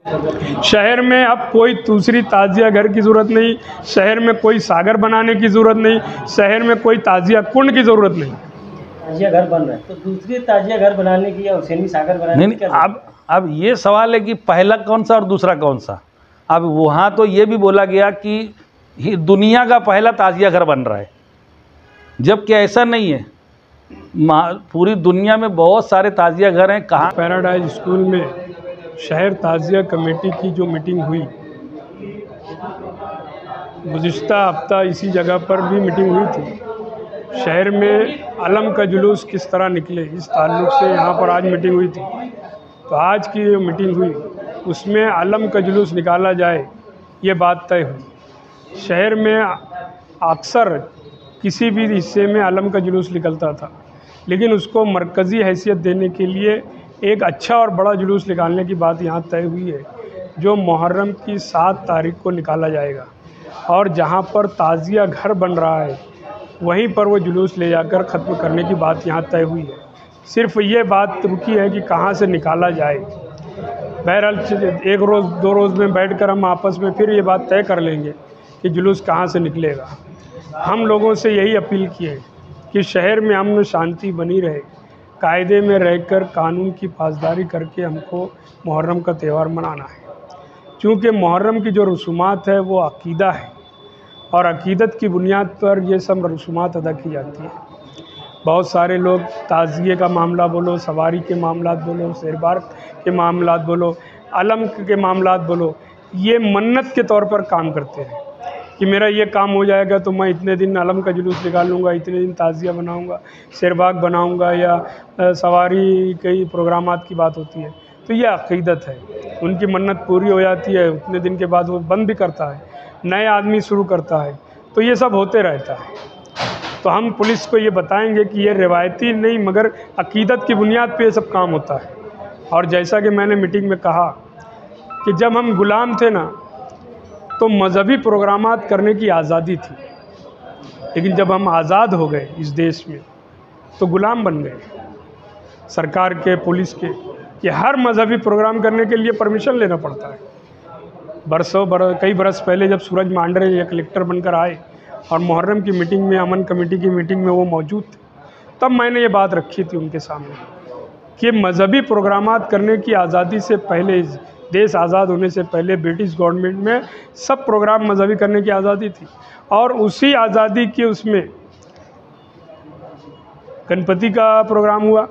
शहर में अब कोई दूसरी ताजिया घर की ज़रूरत नहीं, शहर में कोई सागर बनाने की ज़रूरत नहीं, शहर में कोई ताजिया कुंड की ज़रूरत नहीं। ताजिया घर बन रहा है तो दूसरी ताजिया घर बनाने की या हुसैनी सागर बनाने की क्या? अब ये सवाल है कि पहला कौन सा और दूसरा कौन सा। अब वहाँ तो ये भी बोला गया कि दुनिया का पहला ताजिया घर बन रहा है, जबकि ऐसा नहीं है। पूरी दुनिया में बहुत सारे ताजिया घर हैं। कहाँ पैराडाइज स्कूल में शहर ताजिया कमेटी की जो मीटिंग हुई, गुज़िश्ता हफ्ता इसी जगह पर भी मीटिंग हुई थी। शहर में अलम का जुलूस किस तरह निकले, इस ताल्लुक़ से यहाँ पर आज मीटिंग हुई थी। तो आज की जो मीटिंग हुई उसमें अलम का जुलूस निकाला जाए, ये बात तय हुई। शहर में अक्सर किसी भी हिस्से में अलम का जुलूस निकलता था, लेकिन उसको मरकज़ी हैसियत देने के लिए एक अच्छा और बड़ा जुलूस निकालने की बात यहाँ तय हुई है, जो मुहर्रम की 7 तारीख को निकाला जाएगा। और जहाँ पर ताज़िया घर बन रहा है वहीं पर वो जुलूस ले जाकर ख़त्म करने की बात यहाँ तय हुई है। सिर्फ ये बात रुकी है कि कहाँ से निकाला जाए। बहरहाल 1 रोज़ 2 रोज़ में बैठकर हम आपस में फिर ये बात तय कर लेंगे कि जुलूस कहाँ से निकलेगा। हम लोगों से यही अपील की है कि शहर में अमन शांति बनी रहे, कायदे में रहकर कानून की पासदारी करके हमको मुहर्रम का त्यौहार मनाना है। क्योंकि मुहर्रम की जो रसूमात है वो अक़ीदा है और अक़ीदत की बुनियाद पर ये सब रसूमात अदा की जाती है। बहुत सारे लोग ताज़िए का मामला बोलो, सवारी के मामलात बोलो, शेरबार के मामलात बोलो, अलम के मामलात बोलो, ये मन्नत के तौर पर काम करते हैं कि मेरा ये काम हो जाएगा तो मैं इतने दिन अलम का जुलूस निकालूंगा, इतने दिन ताज़िया बनाऊंगा, शेरबाग बनाऊंगा, या सवारी कई प्रोग्रामात की बात होती है। तो ये अक़ीदत है, उनकी मन्नत पूरी हो जाती है, उतने दिन के बाद वो बंद भी करता है, नए आदमी शुरू करता है, तो ये सब होते रहता है। तो हम पुलिस को ये बताएंगे कि ये रिवायती नहीं मगर अक़ीदत की बुनियाद पे ये सब काम होता है। और जैसा कि मैंने मीटिंग में कहा कि जब हम ग़ुलाम थे ना तो मज़हबी प्रोग्रामात करने की आज़ादी थी, लेकिन जब हम आज़ाद हो गए इस देश में तो ग़ुलाम बन गए सरकार के, पुलिस के, कि हर मज़हबी प्रोग्राम करने के लिए परमिशन लेना पड़ता है। कई बरस पहले जब सूरज मांडरे या कलेक्टर बनकर आए और मुहर्रम की मीटिंग में, अमन कमेटी की मीटिंग में वो मौजूद थे, तब मैंने ये बात रखी थी उनके सामने कि मज़हबी प्रोग्रामात करने की आज़ादी से पहले, देश आज़ाद होने से पहले ब्रिटिश गवर्नमेंट में सब प्रोग्राम मज़हबी करने की आज़ादी थी। और उसी आज़ादी के उसमें गणपति का प्रोग्राम हुआ,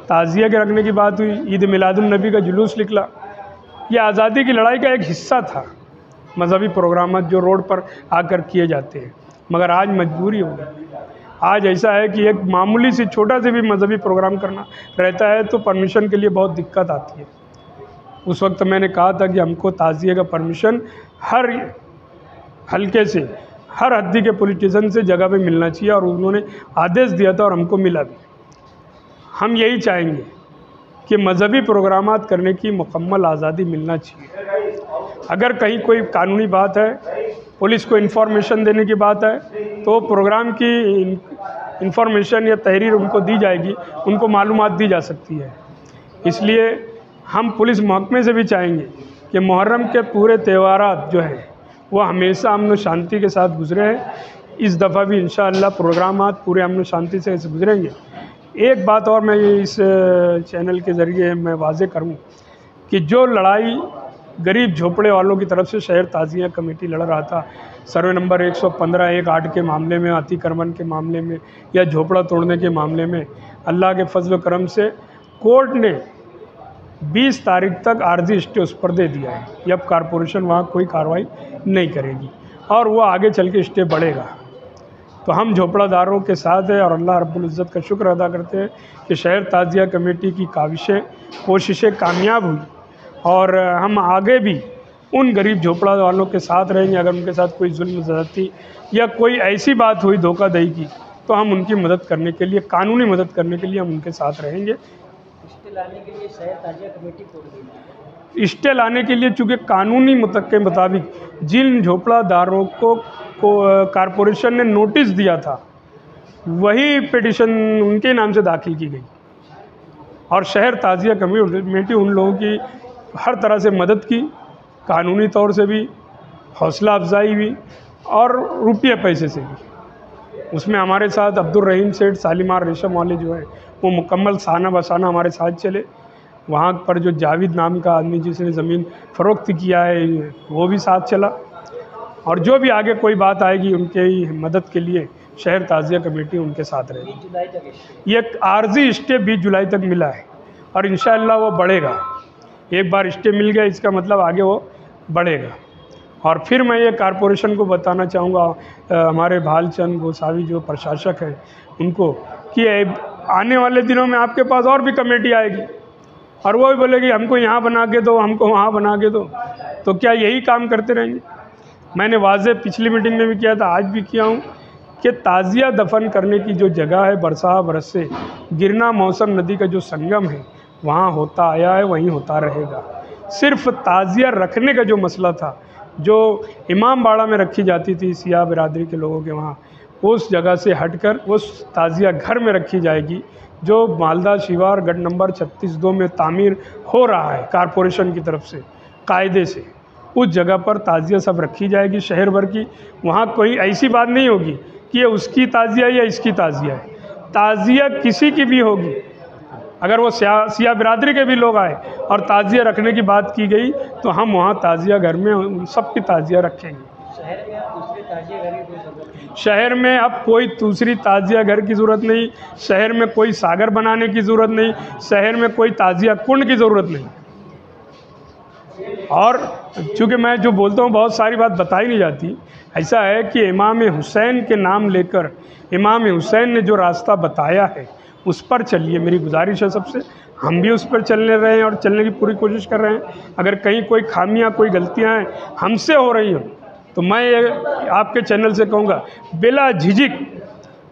ताज़िया के रखने की बात हुई, ईद मिलादुन नबी का जुलूस निकला। ये आज़ादी की लड़ाई का एक हिस्सा था मज़हबी प्रोग्राम जो रोड पर आकर किए जाते हैं, मगर आज मजबूरी हो गई। आज ऐसा है कि एक मामूली सी छोटा से भी मज़हबी प्रोग्राम करना रहता है तो परमिशन के लिए बहुत दिक्कत आती है। उस वक्त मैंने कहा था कि हमको ताज़िया का परमिशन हर हल्के से, हर हद्दी के पॉलिटिशियन से जगह पे मिलना चाहिए, और उन्होंने आदेश दिया था और हमको मिला भी। हम यही चाहेंगे कि मज़हबी प्रोग्रामात करने की मुकम्मल आज़ादी मिलना चाहिए। अगर कहीं कोई कानूनी बात है, पुलिस को इन्फॉर्मेशन देने की बात है, तो प्रोग्राम की इन्फॉर्मेशन या तहरीर उनको दी जाएगी, उनको मालूमात दी जा सकती है। इसलिए हम पुलिस महकमे से भी चाहेंगे कि मुहर्रम के पूरे त्यौहारात जो हैं वो हमेशा अमन शांति के साथ गुजरे हैं। इस दफ़ा भी इंशाअल्लाह प्रोग्रामात पूरे अमन शांति से गुजरेंगे। एक बात और मैं इस चैनल के ज़रिए मैं वाज़े करूं कि जो लड़ाई गरीब झोपड़े वालों की तरफ से शहर ताज़िया कमेटी लड़ रहा था, सर्वे नंबर 115-1-8 के मामले में, अतिक्रमण के मामले में या झोपड़ा तोड़ने के मामले में, अल्लाह के फजल करम से कोर्ट ने 20 तारीख तक आर्जी स्टे उस पर दे दिया है कि अब कारपोरेशन वहाँ कोई कार्रवाई नहीं करेगी और वो आगे चल के स्टे बढ़ेगा। तो हम झोपड़ादारों के साथ हैं और अल्लाह रब्बुल इज़्ज़त का शुक्र अदा करते हैं कि शहर ताज़िया कमेटी की कोशिशें कामयाब हुई, और हम आगे भी उन गरीब झोपड़ा वालों के साथ रहेंगे। अगर उनके साथ कोई जुल्म ज़्यादती या कोई ऐसी बात हुई धोखाधड़ी की, तो हम उनकी मदद करने के लिए, कानूनी मदद करने के लिए हम उनके साथ रहेंगे। स्टे लाने के लिए शहर ताज़िया कमेटी तोड़ दी, स्टे लाने के लिए चूँकि कानूनी के मुताबिक जिन झोपड़ादारों को कारपोरेशन ने नोटिस दिया था, वही पिटिशन उनके नाम से दाखिल की गई, और शहर ताज़िया कमेटी उन लोगों की हर तरह से मदद की, कानूनी तौर से भी, हौसला अफजाई भी और रुपये पैसे से भी। उसमें हमारे साथ अब्दुल रहीम सेठ शालीमार रेशम वाले जो है वो मुकम्मल साना बसाना हमारे साथ चले। वहाँ पर जो जावेद नाम का आदमी जिसने ज़मीन फ़रोख्त किया है वो भी साथ चला। और जो भी आगे कोई बात आएगी उनके मदद के लिए शहर ताज़िया कमेटी उनके साथ रहेगी। 20 जुलाई तक ये एक आर्जी स्टे 20 जुलाई तक मिला है और इंशाअल्लाह वो बढ़ेगा। एक बार स्टे मिल गया इसका मतलब आगे वो बढ़ेगा। और फिर मैं ये कॉरपोरेशन को बताना चाहूँगा, हमारे भालचंद गोसावी जो प्रशासक हैं उनको, कि आने वाले दिनों में आपके पास और भी कमेटी आएगी और वो भी बोलेगी हमको यहाँ बना के दो, हमको वहाँ बना के दो। तो क्या यही काम करते रहेंगे? मैंने वाज़े पिछली मीटिंग में भी किया था, आज भी किया हूँ कि ताज़िया दफन करने की जो जगह है बरसा बरस से गिरना मौसम नदी का जो संगम है वहाँ होता आया है, वहीं होता रहेगा। सिर्फ ताज़िया रखने का जो मसला था, जो इमाम बाड़ा में रखी जाती थी सिया बिरादरी के लोगों के वहाँ, उस जगह से हटकर उस ताज़िया घर में रखी जाएगी जो मालदा शिवार गढ़ नंबर 36-2 में तामीर हो रहा है कॉरपोरेशन की तरफ से कायदे से। उस जगह पर ताज़िया सब रखी जाएगी शहर भर की। वहाँ कोई ऐसी बात नहीं होगी कि ये उसकी ताज़िया या इसकी ताज़िया है। ताज़िया किसी की भी होगी। अगर वो सिया बिरादरी के भी लोग आए और ताज़िया रखने की बात की गई तो हम वहाँ ताज़िया घर में उन सबकी ताज़िया रखेंगे। शहर में आप दूसरे ताज़िया घर की कोई ज़रूरत नहीं। शहर में अब कोई दूसरी ताज़िया घर की ज़रूरत नहीं, शहर में कोई सागर बनाने की ज़रूरत नहीं, शहर में कोई ताज़िया कुंड की ज़रूरत नहीं। और चूँकि मैं जो बोलता हूँ बहुत सारी बात बताई नहीं जाती। ऐसा है कि इमाम हुसैन के नाम लेकर इमाम हुसैन ने जो रास्ता बताया है उस पर चलिए, मेरी गुजारिश है सबसे। हम भी उस पर चलने रहे हैं और चलने की पूरी कोशिश कर रहे हैं। अगर कहीं कोई खामियां, कोई गलतियां हैं हमसे हो रही हो तो मैं ये आपके चैनल से कहूँगा, बिला झिझक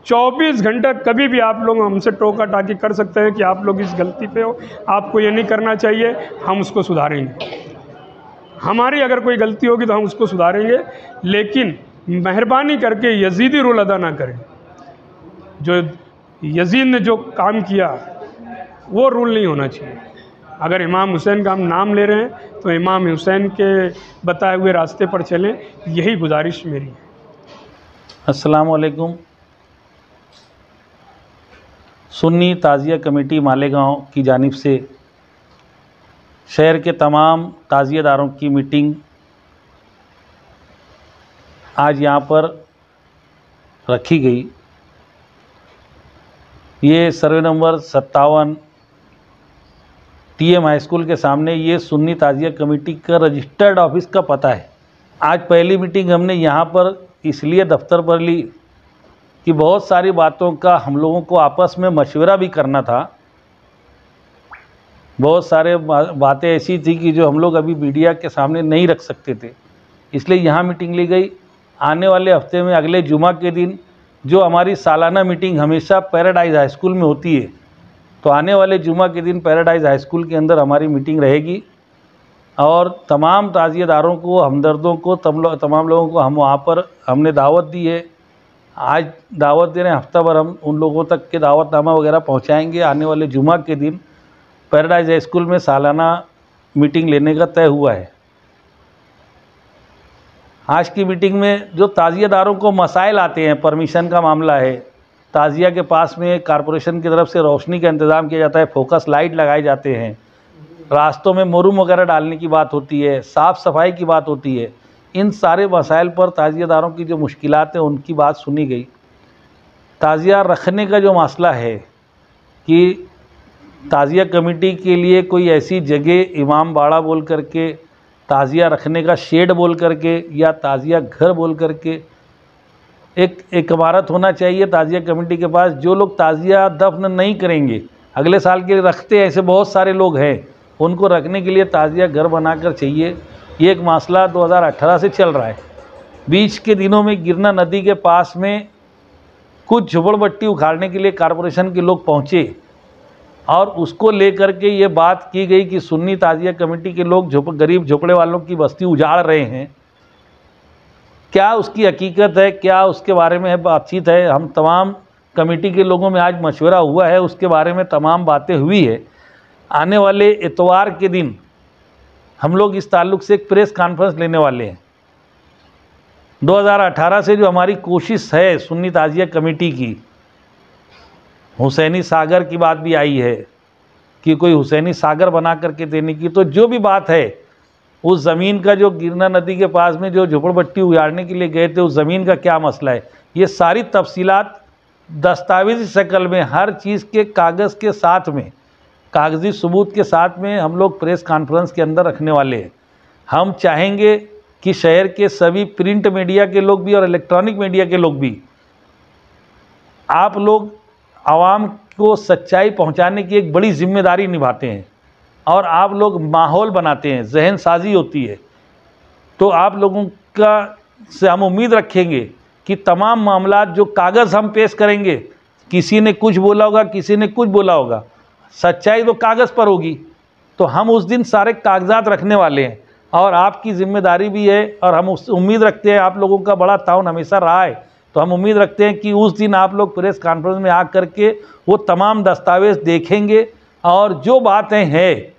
24 घंटा कभी भी आप लोग हमसे टोका टाकी कर सकते हैं कि आप लोग इस गलती पे हो, आपको ये नहीं करना चाहिए, हम उसको सुधारेंगे। हमारी अगर कोई गलती होगी तो हम उसको सुधारेंगे, लेकिन मेहरबानी करके यजीदी रूल अदा ना करें। जो यजीद ने जो काम किया वो रूल नहीं होना चाहिए। अगर इमाम हुसैन का हम नाम ले रहे हैं तो इमाम हुसैन के बताए हुए रास्ते पर चलें, यही गुजारिश मेरी है। अस्सलाम वालेकुम। सुन्नी ताज़िया कमेटी मालेगांव की जानिब से शहर के तमाम ताज़ियादारों की मीटिंग आज यहाँ पर रखी गई। ये survey number 57 TM high school के सामने ये सुन्नी ताज़िया कमेटी का रजिस्टर्ड ऑफिस का पता है। आज पहली मीटिंग हमने यहाँ पर इसलिए दफ्तर पर ली कि बहुत सारी बातों का हम लोगों को आपस में मशवरा भी करना था। बहुत सारे बातें ऐसी थी कि जो हम लोग अभी मीडिया के सामने नहीं रख सकते थे, इसलिए यहाँ मीटिंग ली गई। आने वाले हफ्ते में अगले जुमा के दिन जो हमारी सालाना मीटिंग हमेशा पैराडाइज हाई स्कूल में होती है, तो आने वाले जुमा के दिन पैराडाइज हाई स्कूल के अंदर हमारी मीटिंग रहेगी और तमाम ताज़ियादारों को, हमदर्दों को, तमाम लोगों को हम वहाँ पर हमने दावत दी है। आज दावत दे रहे हैं, हफ्ता भर हम उन लोगों तक के दावतनामा वगैरह पहुँचाएँगे। आने वाले जुमा के दिन पैराडाइज हाई स्कूल में सालाना मीटिंग लेने का तय हुआ है। आज की मीटिंग में जो ताज़ियादारों को मसाइल आते हैं, परमिशन का मामला है, ताज़िया के पास में कॉरपोरेशन की तरफ से रोशनी का इंतज़ाम किया जाता है, फोकस लाइट लगाए जाते हैं, रास्तों में मोरूम वगैरह डालने की बात होती है, साफ़ सफाई की बात होती है। इन सारे मसाइल पर ताज़ियादारों की जो मुश्किलात हैं उनकी बात सुनी गई। ताज़िया रखने का जो मसला है कि ताज़िया कमेटी के लिए कोई ऐसी जगह इमाम बाड़ा बोल करके, ताज़िया रखने का शेड बोल करके या ताज़िया घर बोल करके एक इमारत होना चाहिए ताज़िया कमेटी के पास। जो लोग ताज़िया दफन नहीं करेंगे, अगले साल के लिए रखते हैं, ऐसे बहुत सारे लोग हैं, उनको रखने के लिए ताज़िया घर बनाकर चाहिए। ये एक मसला 2018 से चल रहा है। बीच के दिनों में गिरना नदी के पास में कुछ झोपड़पट्टी उखाड़ने के लिए कॉरपोरेशन के लोग पहुँचे और उसको लेकर के ये बात की गई कि सुन्नी ताज़िया कमेटी के लोग गरीब झोपड़े वालों की बस्ती उजाड़ रहे हैं। क्या उसकी हकीकत है, क्या उसके बारे में बातचीत है? हम तमाम कमेटी के लोगों में आज मशवरा हुआ है, उसके बारे में तमाम बातें हुई है। आने वाले इतवार के दिन हम लोग इस ताल्लुक़ से एक प्रेस कॉन्फ्रेंस लेने वाले हैं। 2018 से जो हमारी कोशिश है सुन्नी ताज़िया कमेटी की, हुसैनी सागर की बात भी आई है कि कोई हुसैनी सागर बना करके देने की, तो जो भी बात है उस ज़मीन का, जो गिरना नदी के पास में जो झोपड़पट्टी उजाड़ने के लिए गए थे, उस ज़मीन का क्या मसला है, ये सारी तफसीलात दस्तावेज़ी शक्ल में, हर चीज़ के कागज़ के साथ में, कागज़ी सबूत के साथ में हम लोग प्रेस कॉन्फ्रेंस के अंदर रखने वाले हैं। हम चाहेंगे कि शहर के सभी प्रिंट मीडिया के लोग भी और इलेक्ट्रॉनिक मीडिया के लोग भी, आप लोग आवाम को सच्चाई पहुंचाने की एक बड़ी जिम्मेदारी निभाते हैं और आप लोग माहौल बनाते हैं, जहन साजी होती है। तो आप लोगों का से हम उम्मीद रखेंगे कि तमाम मामलात जो कागज़ हम पेश करेंगे, किसी ने कुछ बोला होगा, किसी ने कुछ बोला होगा, सच्चाई तो कागज़ पर होगी। तो हम उस दिन सारे कागजात रखने वाले हैं और आपकी ज़िम्मेदारी भी है, और हम उस उम्मीद रखते हैं, आप लोगों का बड़ा ताउन हमेशा रहा है, तो हम उम्मीद रखते हैं कि उस दिन आप लोग प्रेस कॉन्फ्रेंस में आ करके वो तमाम दस्तावेज़ देखेंगे और जो बातें हैं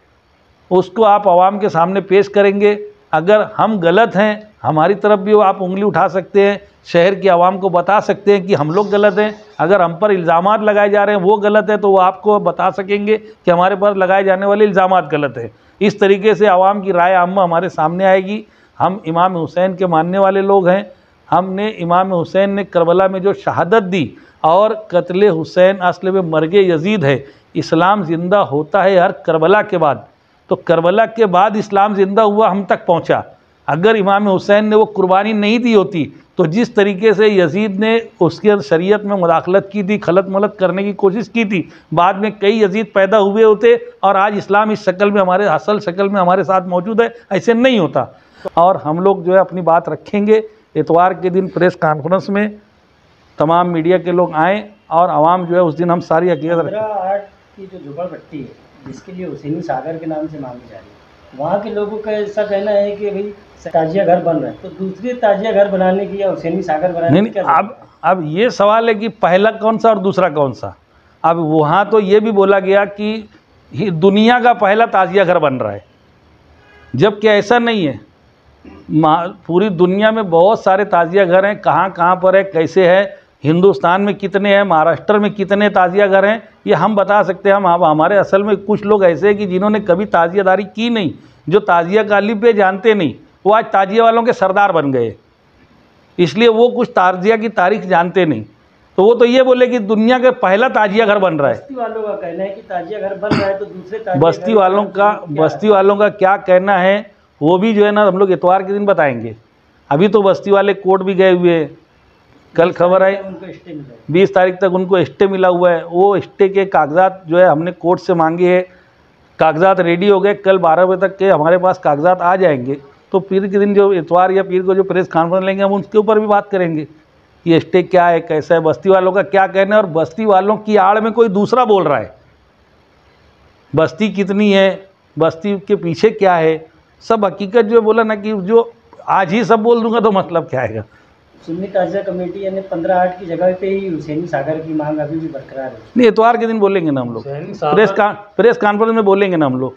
उसको आप आवाम के सामने पेश करेंगे। अगर हम गलत हैं, हमारी तरफ भी आप उंगली उठा सकते हैं, शहर की आवाम को बता सकते हैं कि हम लोग गलत हैं। अगर हम पर इल्ज़ामात लगाए जा रहे हैं वो गलत है, तो वो आपको बता सकेंगे कि हमारे पर लगाए जाने वाले इल्ज़ामात गलत है। इस तरीके से आवाम की राय आम हमारे सामने आएगी। हम इमाम हुसैन के मानने वाले लोग हैं। हमने इमाम हुसैन ने करबला में जो शहादत दी, और कत्ल हुसैन असल में मर्गे यजीद है। इस्लाम ज़िंदा होता है हर करबला के बाद, तो करबला के बाद इस्लाम ज़िंदा हुआ, हम तक पहुंचा। अगर इमाम हुसैन ने वो कुर्बानी नहीं दी होती, तो जिस तरीके से यजीद ने उसके शरीयत में मुदाखलत की थी, खलत मलत करने की कोशिश की थी, बाद में कई यजीद पैदा हुए होते और आज इस्लाम इस शक्ल में, हमारे असल शक्ल में हमारे साथ मौजूद है, ऐसे नहीं होता। और हम लोग जो है अपनी बात रखेंगे। इतवार के दिन प्रेस कॉन्फ्रेंस में तमाम मीडिया के लोग आएँ और आवाम जो है उस दिन हम सारी हकीकत रखें। 15/8 की जो झोपड़पट्टी है, जिसके लिए हुसैनी सागर के नाम से मांगी जा रही है, वहाँ के लोगों का ऐसा कहना है कि भाई ताजिया घर बन रहा है, तो दूसरे ताजिया घर बनाने की या हुसैनी सागर बनाने की क्या? अब ये सवाल है कि पहला कौन सा और दूसरा कौन सा। अब वहाँ तो ये भी बोला गया कि दुनिया का पहला ताजिया घर बन रहा है, जबकि ऐसा नहीं है। पूरी दुनिया में बहुत सारे ताजिया घर हैं, कहाँ कहाँ पर है, कैसे है, हिंदुस्तान में कितने हैं, महाराष्ट्र में कितने ताजिया घर हैं, ये हम बता सकते हैं। हम हमारे असल में कुछ लोग ऐसे हैं कि जिन्होंने कभी ताजियादारी की नहीं, जो ताजिया का अलिफ बे जानते नहीं, वो आज ताजिया वालों के सरदार बन गए, इसलिए वो कुछ ताजिया की तारीख जानते नहीं। तो वो तो ये बोले कि दुनिया का पहला ताजिया घर बन रहा है। बस्ती वालों का कहना है कि ताजिया घर बन रहा है, तो दूसरे ताजिया बस्ती वालों का क्या कहना है वो भी जो है ना हम लोग इतवार के दिन बताएंगे। अभी तो बस्ती वाले कोर्ट भी गए हुए हैं, कल खबर आई 20 तारीख तक उनको स्टे मिला हुआ है। वो स्टे के कागजात जो है हमने कोर्ट से मांगे हैं, कागजात रेडी हो गए, कल 12 बजे तक के हमारे पास कागजात आ जाएंगे। तो पीर के दिन जो इतवार या पीर को जो प्रेस कॉन्फ्रेंस लेंगे, हम उसके ऊपर भी बात करेंगे कि स्टे क्या है, कैसा है, बस्ती वालों का क्या कहना है, और बस्ती वालों की आड़ में कोई दूसरा बोल रहा है, बस्ती कितनी है, बस्ती के पीछे क्या है, सब हकीकत जो बोला ना कि जो आज ही सब बोल दूंगा तो मतलब क्या आएगा। सुन्नी ताजिया कमेटी यानी 15/8 की जगह पे ही हुसैनी सागर की मांग अभी भी बरकरार है। नहीं, इतवार के दिन बोलेंगे ना हम लोग, प्रेस कॉन्फ्रेंस में बोलेंगे ना हम लोग।